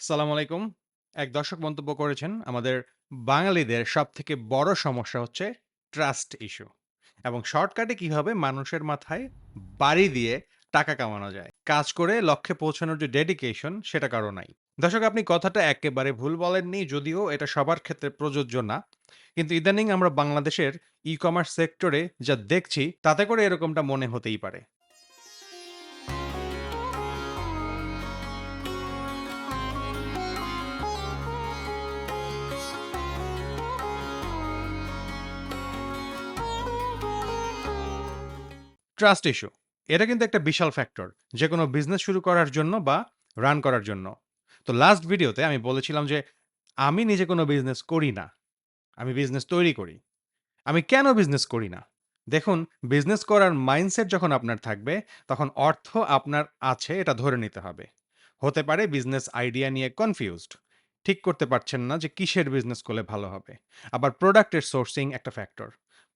আসসালামু আলাইকুম। এক দর্শক মন্তব্য করেছেন, আমাদের বাঙালিদের সবথেকে বড় সমস্যা হচ্ছে ট্রাস্ট ইস্যু এবং শর্টকাটে কিভাবে মানুষের মাথায় বাড়ি দিয়ে টাকা কামানো যায়। কাজ করে লক্ষ্যে পৌঁছানোর যে ডেডিকেশন সেটা কারো নাই। দর্শক, আপনি কথাটা একেবারে ভুল বলেননি, যদিও এটা সবার ক্ষেত্রে প্রযোজ্য না। কিন্তু ইদানিং আমরা বাংলাদেশের ই-কমার্স সেক্টরে যা দেখছি তাতে করে এরকমটা মনে হতেই পারে। ট্রাস্ট ইস্যু এটা কিন্তু একটা বিশাল ফ্যাক্টর, যেকোনো বিজনেস শুরু করার জন্য বা রান করার জন্য। তো লাস্ট ভিডিওতে আমি বলেছিলাম যে আমি নিজে কোনো বিজনেস করি না, আমি বিজনেস তৈরি করি। আমি কেন বিজনেস করি না? দেখুন, বিজনেস করার মাইন্ডসেট যখন আপনার থাকবে, তখন অর্থ আপনার আছে এটা ধরে নিতে হবে। হতে পারে বিজনেস আইডিয়া নিয়ে কনফিউজড, ঠিক করতে পারছেন না যে কিসের বিজনেস করলে ভালো হবে। আবার প্রোডাক্টের সোর্সিং একটা ফ্যাক্টর,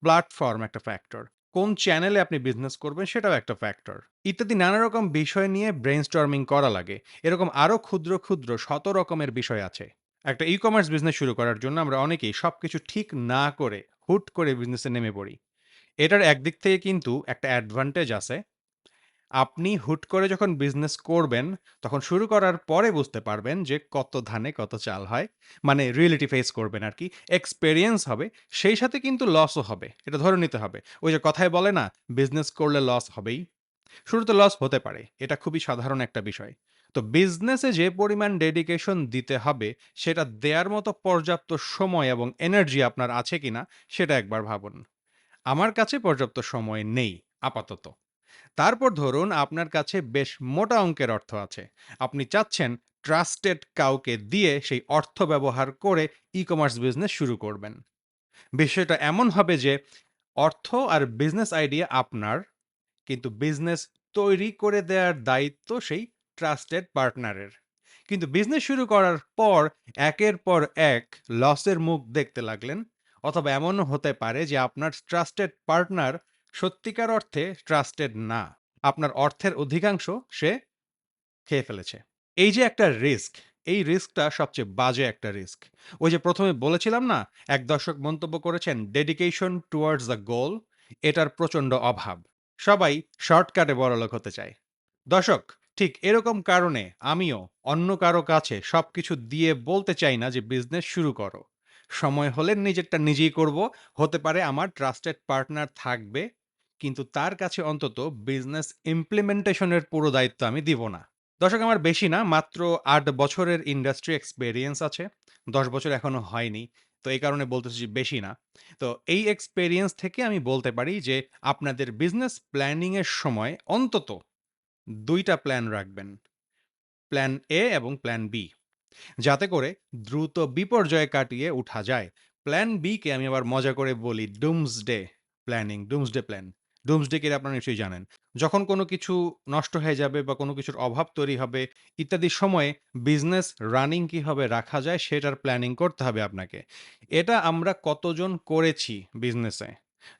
প্ল্যাটফর্ম একটা ফ্যাক্টর, কোন চ্যানেলে আপনি বিজনেস করবেন সেটাও একটা ফ্যাক্টর, ইত্যাদি নানা রকম বিষয় নিয়ে ব্রেইনস্টর্মিং করা লাগে। এরকম আরো ক্ষুদ্র ক্ষুদ্র শত রকমের বিষয় আছে। একটা ই-কমার্স বিজনেস শুরু করার জন্য আমরা অনেকেই সবকিছু ঠিক না করে হুট করে বিজনেসে নেমে পড়ি। এটার একদিক থেকে কিন্তু একটা অ্যাডভান্টেজ আছে। আপনি হুট করে যখন বিজনেস করবেন, তখন শুরু করার পরে বুঝতে পারবেন যে কত ধানে কত চাল হয়। মানে রিয়েলিটি ফেস করবেন আরকি। এক্সপেরিয়েন্স হবে, সেই সাথে কিন্তু লসও হবে। এটা ধরে নিতে হবে। ওই যে কথায় বলে না, বিজনেস করলে লস হবেই। শুরুতে লস হতে পারে। এটা খুবই সাধারণ একটা বিষয়। তো বিজনেসে যে পরিমাণ ডেডিকেশন দিতে হবে, সেটা দেয়ার মতো পর্যাপ্ত সময় এবং এনার্জি আপনার আছে কিনা, সেটা একবার ভাবুন। আমার কাছে পর্যাপ্ত সময় নেই আপাতত। তারপর ধরুন আপনার কাছে বেশ মোটা অঙ্কের অর্থ আছে। আপনি চাচ্ছেন ট্রাস্টেড কাউকে দিয়ে সেই অর্থ ব্যবহার করে ই-কমার্স বিজনেস শুরু করবেন। বিষয়টা এমন হবে যে অর্থ আর বিজনেস আইডিয়া আপনার, কিন্তু বিজনেস তৈরি করে দেওয়ার দায়িত্ব সেই ট্রাস্টেড পার্টনারের। কিন্তু বিজনেস শুরু করার পর একের পর এক লসের মুখ দেখতে লাগলেন, অথবা এমনও হতে পারে যে আপনার ট্রাস্টেড পার্টনার সত্যিকার অর্থে ট্রাস্টেড না। আপনার অর্থের অধিকাংশ সে খেয়ে ফেলেছে। এই যে একটা রিস্ক, এই রিস্কটা সবচেয়ে বাজে একটা রিস্ক। ওই যে ১ম এ বলেছিলাম না, এক দর্শক মন্তব্য করেছেন, "ডেডিকেশন টুয়ার্ডস দ্য গোল এটার প্রচণ্ড অভাব। সবাই শর্টকাটে বড়লোক হতে চায়।" দর্শক, ঠিক এরকম কারণে আমিও অন্য কারো কাছে সবকিছু দিয়ে বলতে চাই না যে বিজনেস শুরু করো। সময় হলে নিজেরটা নিজেই করব। হতে পারে আমার ট্রাস্টেড পার্টনার থাকবে, কিন্তু তার কাছে অন্তত বিজনেস ইমপ্লিমেন্টেশন এর পুরো দায়িত্ব আমি দিব না। দর্শক, আমার বেশি না, মাত্র ৮ বছরের ইন্ডাস্ট্রি এক্সপেরিয়েন্স আছে। ১০ বছর এখনো হয়নি। তো এই কারণে বলতেছি যে বেশি না। তো এই এক্সপেরিয়েন্স থেকে আমি বলতে পারি যে আপনাদের বিজনেস প্ল্যানিং এর সময় অন্তত ২ টা প্ল্যান রাখবেন। প্ল্যান এ এবং প্ল্যান বি। যাতে করে দ্রুত বিপর্যয় কাটিয়ে উঠা যায়। প্ল্যান বি কে আমি আবার মজা করে বলি doomsday planning, doomsday plan. Doomsday কে আপনারা নিশ্চয়ই জানেন। যখন কোনো কিছু নষ্ট হয়ে যাবে বা কোনো কিছুর অভাব তৈরি হবে ইত্যাদি সময়ে বিজনেস রানিং কিভাবে রাখা যায় সেটার প্ল্যানিং করতে হবে আপনাকে। এটা আমরা কতজন করেছি বিজনেসে?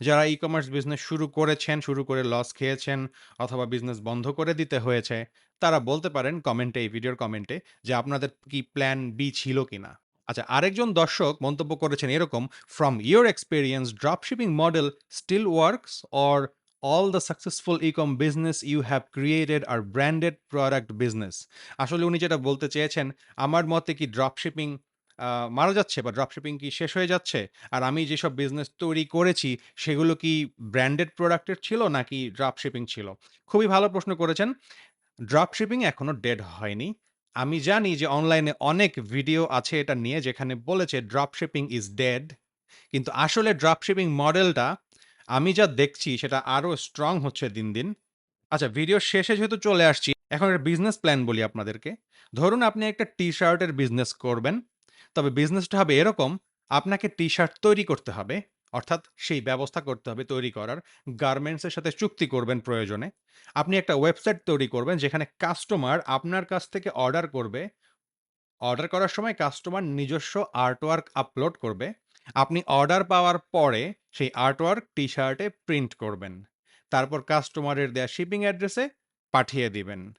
যারা ই-কমার্স বিজনেস শুরু করেছেন, শুরু করে লস খেয়েছেন অথবা বিজনেস বন্ধ করে দিতে হয়েছে, তারা বলতে পারেন কমেন্টে, এই ভিডিওর কমেন্টে, যে আপনাদের কি প্ল্যান বি ছিল কিনা? আচ্ছা, আরেকজন দর্শক মন্তব্য করেছেন এরকম, "From your experience, dropshipping model still works or all the successful e-com business you have created are branded product business?" আসলে উনি যেটা বলতে চেয়েছেন, আমার মতে কি ড্রপশিপিং আ মারা যাচ্ছে বা ড্রপশিপিং কি শেষ হয়ে যাচ্ছে? আর আমি যেসব বিজনেস তৈরি করেছি সেগুলো কি ব্র্যান্ডেড প্রোডাক্ট এর ছিল নাকি ড্রপশিপিং ছিল? খুবই ভালো প্রশ্ন করেছেন। ড্রপশিপিং এখনো ডেড হয়নি। আমি জানি যে অনলাইনে অনেক ভিডিও আছে এটা নিয়ে যেখানে বলেছে ড্রপশিপিং ইস ডেড। কিন্তু আসলে ড্রপশিপিং মডেলটা আমি যা দেখছি সেটা আরো স্ট্রং হচ্ছে দিন, দিন। আচ্ছা, ভিডিওর শেষে যেহেতু চলে আসছি, এখন একটা বিজনেস প্ল্যান বলি আপনাদেরকে। ধরুন আপনি একটা টি-শার্টের বিজনেস করবেন। তবে বিজনেসটা হবে এরকম, আপনাকে টি-শার্ট তৈরি করতে হবে। অর্থাৎ সেই ব্যবস্থা করতে হবে তৈরি করার। গার্মেন্টস এর সাথে চুক্তি করবেন প্রয়োজনে। আপনি একটা ওয়েবসাইট তৈরি করবেন যেখানে কাস্টমার আপনার কাছ থেকে অর্ডার করবে। অর্ডার করার সময় কাস্টমার নিজস্ব আর্টওয়ার্ক আপলোড করবে। আপনি অর্ডার পাওয়ার পরে সেই আর্টওয়ার্ক টি-শার্টে প্রিন্ট করবেন। তারপর কাস্টমারের দেয়া শিপিং অ্যাড্রেসে পাঠিয়ে দিবেন।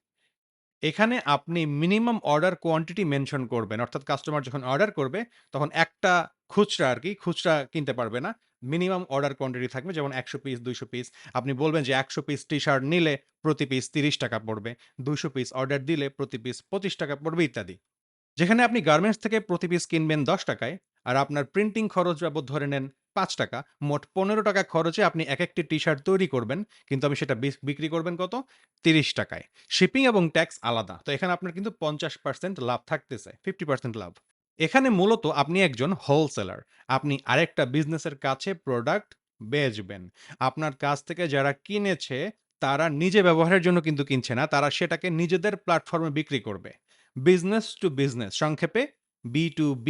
এখানে আপনি মিনিমাম অর্ডার কোয়ান্টিটি মেনশন করবেন। অর্থাৎ কাস্টমার যখন অর্ডার করবে তখন একটা খুচরা আরকি, খুচরা কিনতে পারবে না। মিনিমাম অর্ডার কোয়ান্টিটি থাকবে যেমন ১০০ পিস, ২০০ পিস। আপনি বলবেন যে ১০০ পিস টি-শার্ট নিলে প্রতি পিস ৳৩০ পড়বে। ২০০ পিস অর্ডার দিলে প্রতি পিস ৳২৫ পড়বে ইত্যাদি। যেখানে আপনি গার্মেন্টস থেকে প্রতি পিস কিনবেন ৳১০ আর আপনার প্রিন্টিং খরচ বাবদ ধরে নেন ৳৫, মোট ৳১৫ খরচে আপনি একেকটি টি-শার্ট তৈরি করবেন। কিন্তু আপনি সেটা বিক্রি করবেন কত? ৳৩০ শিপিং এবং ট্যাক্স আলাদা। তো এখানে আপনার কিন্তু ৫০% লাভ থাকতেছে। ৫০% লাভ। এখানে মূলত আপনি একজন হোলসেলার। আপনি আরেকটা বিজনেসের কাছে প্রোডাক্ট বেচবেন। আপনার কাছ থেকে যারা কিনেছে তারা নিজে ব্যবহারের জন্য কিন্তু কিনছে না। তারা সেটাকে নিজেদের প্ল্যাটফর্মে বিক্রি করবে। বিজনেস টু বিজনেস সংক্ষেপে B2B।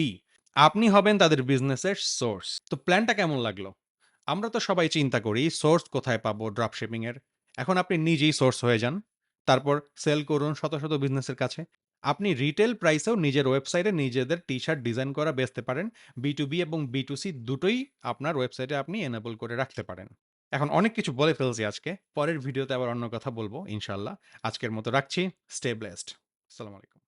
আপনি হবেন তাদের বিজনেসের সোর্স। তো প্ল্যানটা কেমন লাগলো? আমরা তো সবাই চিন্তা করি সোর্স কোথায় পাবো ড্রপশিপিং এর। এখন আপনি নিজেই সোর্স হয়ে যান। তারপর সেল করুন শত, শত বিজনেসের কাছে। আপনি রিটেল প্রাইসেও নিজের ওয়েবসাইটে নিজেদের টি-শার্ট ডিজাইন করা বেচতে পারেন। B2B এবং B2C দুটোই আপনার ওয়েবসাইটে আপনি এনেবল করে রাখতে পারেন। এখন অনেক কিছু বলে ফেলছি আজকে। পরের ভিডিওতে আবার অন্য কথা বলব ইনশাআল্লাহ। আজকের মতো রাখছি। Stay blessed. আসসালামু আলাইকুম।